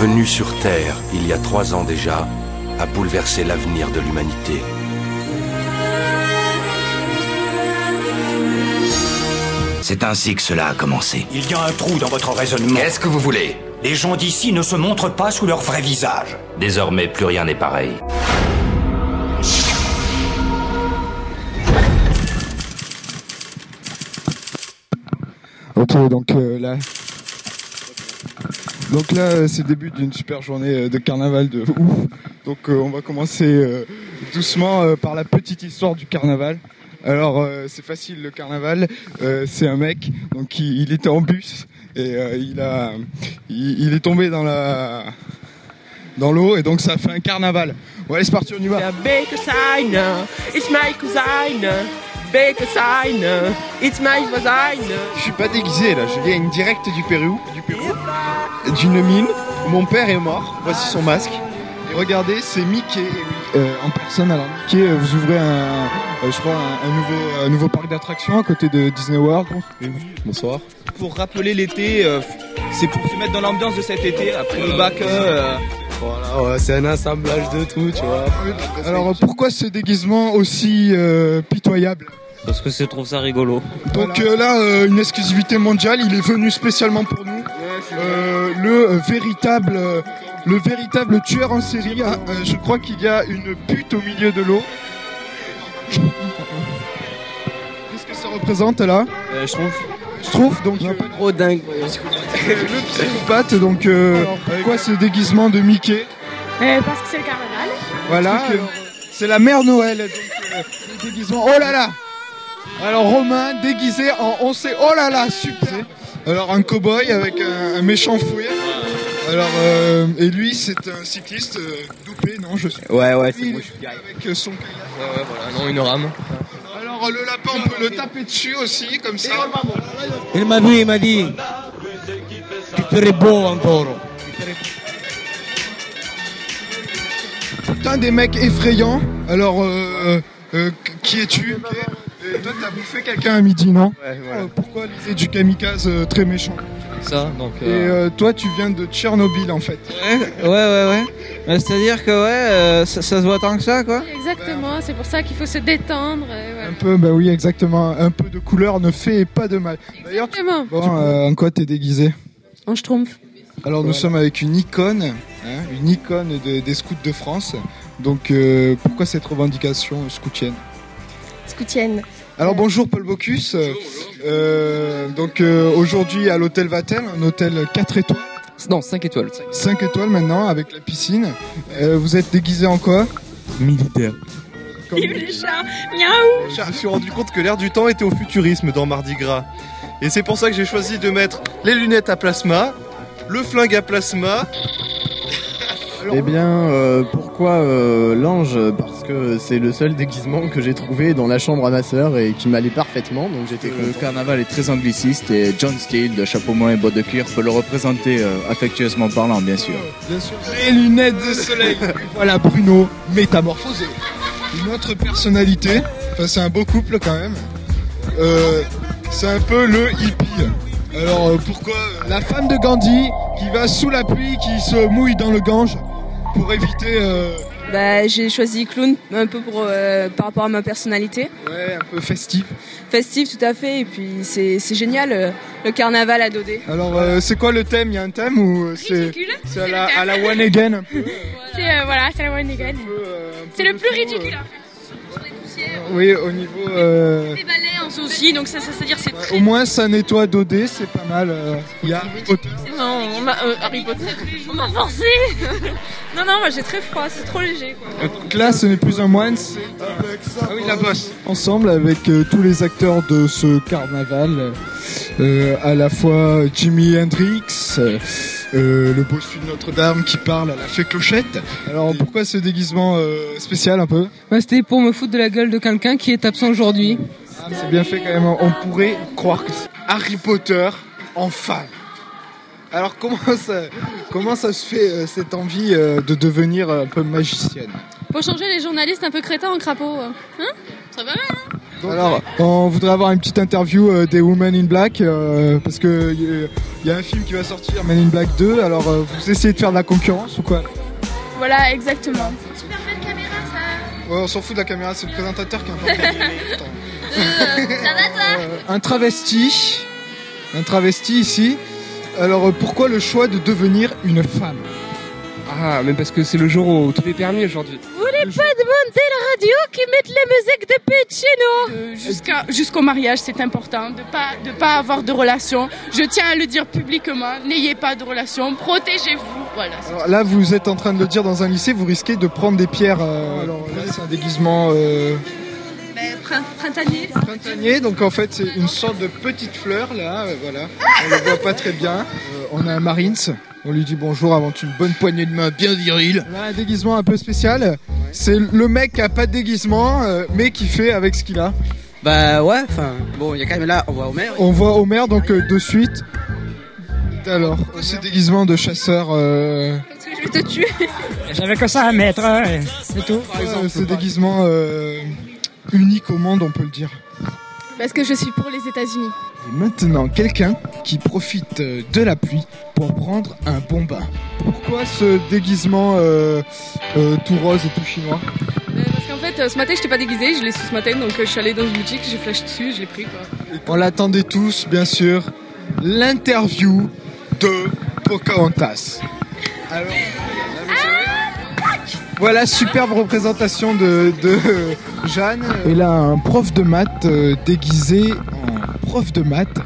venu sur Terre, il y a 3 ans déjà, a bouleversé l'avenir de l'humanité. C'est ainsi que cela a commencé. Il y a un trou dans votre raisonnement. Qu'est-ce que vous voulez? Les gens d'ici ne se montrent pas sous leur vrai visage. Désormais, plus rien n'est pareil. Ok, donc là, c'est le début d'une super journée de carnaval de ouf. Donc on va commencer doucement par la petite histoire du carnaval. Alors c'est facile, le carnaval, c'est un mec, donc il était en bus et il est tombé dans l'eau et donc ça a fait un carnaval. Bon allez, c'est parti, on y va. It's my cousine. It's my voisine. Je suis pas déguisé là, je viens direct du Pérou, d'une mine où mon père est mort. Voici son masque. Et regardez, c'est Mickey en personne. Alors Mickey, vous ouvrez un nouveau parc d'attractions à côté de Disney World. Oui, bonsoir. Pour rappeler l'été, c'est pour se mettre dans l'ambiance de cet été après le bac. Voilà, ouais, c'est un assemblage de tout, tu vois. Alors pourquoi ce déguisement aussi pitoyable? Parce que je trouve ça rigolo. Donc là, une exclusivité mondiale, il est venu spécialement pour nous. Le véritable tueur en série. Je crois qu'il y a une pute au milieu de l'eau. Qu'est-ce que ça représente là? Je trouve donc pas trop dingue. le psychopathe. Donc pourquoi ce déguisement de Mickey? Parce que c'est le carnaval. Voilà. C'est la mère Noël. Donc le déguisement. Oh là là. Alors Romain déguisé en on sait. Oh là là, super. Alors un cow-boy avec un méchant fouet. Alors et lui c'est un cycliste dopé, non je sais. Ouais, c'est moi je suis gay. Avec son kayak. Ouais, voilà, non, une rame. Alors le lapin on peut le taper dessus aussi comme ça. Il m'a dit, tu serais beau encore. Putain, des mecs effrayants. Alors qui es-tu? Et toi t'as bouffé quelqu'un à midi, non? Ouais, voilà. Pourquoi l'idée du kamikaze très méchant? Ça, donc. Et toi tu viens de Tchernobyl en fait. Ouais. C'est-à-dire que ça se voit tant que ça, quoi. Exactement, c'est pour ça qu'il faut se détendre. Voilà. Un peu, bah oui, exactement. Un peu de couleur ne fait pas de mal. D'ailleurs, Exactement. en quoi t'es déguisé? En schtroumpf. Alors nous sommes avec une icône des scouts de France. Donc pourquoi cette revendication scoutienne? Scoutienne. Alors bonjour Paul Bocuse. Donc aujourd'hui à l'hôtel Vatel, un hôtel 4 étoiles. Non, 5 étoiles. 5 étoiles maintenant avec la piscine. Vous êtes déguisé en quoi? Militaire. Vive les chats. Miaou. Je me suis rendu compte que l'air du temps était au futurisme dans Mardi Gras. Et c'est pour ça que j'ai choisi de mettre les lunettes à plasma, le flingue à plasma. Eh bien, pourquoi l'ange? Parce que c'est le seul déguisement que j'ai trouvé dans la chambre à ma sœur et qui m'allait parfaitement, donc j'étais content. Le carnaval est très angliciste et John Steele de chapeau melon et bottes de cuir peut le représenter affectueusement parlant, bien sûr. Bien sûr. Les lunettes de soleil. Voilà Bruno, métamorphosé. Une autre personnalité. Enfin, c'est un beau couple quand même. C'est un peu le hippie. Alors pourquoi la femme de Gandhi qui va sous la pluie, qui se mouille dans le Gange pour éviter... J'ai choisi clown un peu par rapport à ma personnalité. Ouais, un peu festif. Festif, tout à fait. Et puis c'est génial, le carnaval à Dodé. Alors c'est quoi le thème? Il y a un thème ou c'est à la one again un peu? C'est la one again. C'est le plus ridicule. Oui, au niveau... Les balais en aussi, donc ça c'est-à-dire c'est très... Au moins ça nettoie Dodé, c'est pas mal. Il y a Harry Potter. Non, Harry Potter, on m'a forcé. Non, moi j'ai très froid, c'est trop léger, quoi. Donc là, ce n'est plus un moine, c'est... Ah oui, la bosse. Ensemble avec tous les acteurs de ce carnaval, à la fois Jimi Hendrix, le bossu de Notre-Dame qui parle à la fée Clochette. Alors pourquoi ce déguisement spécial un peu? C'était pour me foutre de la gueule de quelqu'un qui est absent aujourd'hui. C'est bien fait quand même, on pourrait croire que c'est Harry Potter en femme. Alors comment ça se fait cette envie de devenir un peu magicienne? Faut changer les journalistes un peu crétins en crapauds. Hein? Ça va bien, hein? Alors, on voudrait avoir une petite interview des Women in Black, parce que il y a un film qui va sortir, Men in Black 2, alors vous essayez de faire de la concurrence ou quoi? Voilà, exactement. Super belle caméra, ça. Ouais, on s'en fout de la caméra, c'est le présentateur qui est important. Ça va, toi? Un travesti ici. Alors, pourquoi le choix de devenir une femme? Ah, mais parce que c'est le jour où tout est permis aujourd'hui. Vous voulez pas demander à la radio qui mette les musiques de Pacino? Jusqu'au mariage, c'est important de pas avoir de relation. Je tiens à le dire publiquement, n'ayez pas de relation, protégez-vous. Voilà. Alors là, vous êtes en train de le dire dans un lycée, vous risquez de prendre des pierres. Alors là, c'est un déguisement Printanier. printanier, donc en fait, c'est une sorte de petite fleur là, voilà. On le voit pas très bien. On a un Marines. On lui dit bonjour avant une bonne poignée de main bien virile. On a un déguisement un peu spécial. C'est le mec qui a pas de déguisement, mais qui fait avec ce qu'il a. Bah ouais, enfin, bon, il y a quand même là, on voit Homer. On voit Homer donc de suite. Alors, ce déguisement de chasseur. Parce que je vais te tuer. J'avais que ça à mettre, c'est tout. Ce déguisement unique au monde, on peut le dire. Parce que je suis pour les États-Unis. Et maintenant, quelqu'un qui profite de la pluie pour prendre un bon bain. Pourquoi ce déguisement tout rose et tout chinois? Parce qu'en fait, ce matin, je n'étais pas déguisée, je l'ai su ce matin, donc je suis allée dans une boutique, j'ai flash dessus, je l'ai pris, quoi. On l'attendait tous, bien sûr. L'interview de Pocahontas. Alors, voilà, superbe représentation de Jeanne. Et là, un prof de maths déguisé en prof de maths